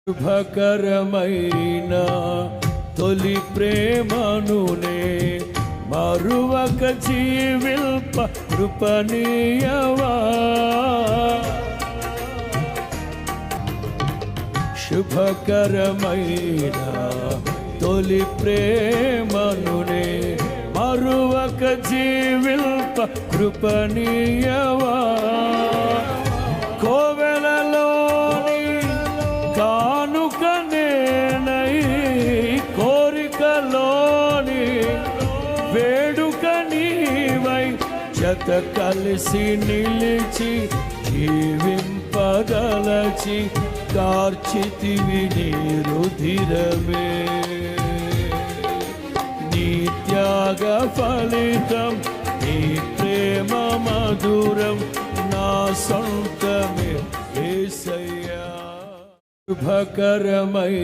శుభకరమైన తొలి ప్రేమనునే మరువక జీవిల్ప కృపణీయవా. శుభకరమైన తొలి ప్రేమనునే మరువక జీవిల్ప కృపణీయవా. కోవెలలోని కానుక నేనై కోరికలోని వేడుక నీవై జత కలిసి నిలిచి జీవింపదలచి కార్చితివి నీ రుధిరమే. నీ త్యాగ ఫలితం నీ ప్రేమ మధురం నా సొంతమే యేసయ్యా. శుభకరమై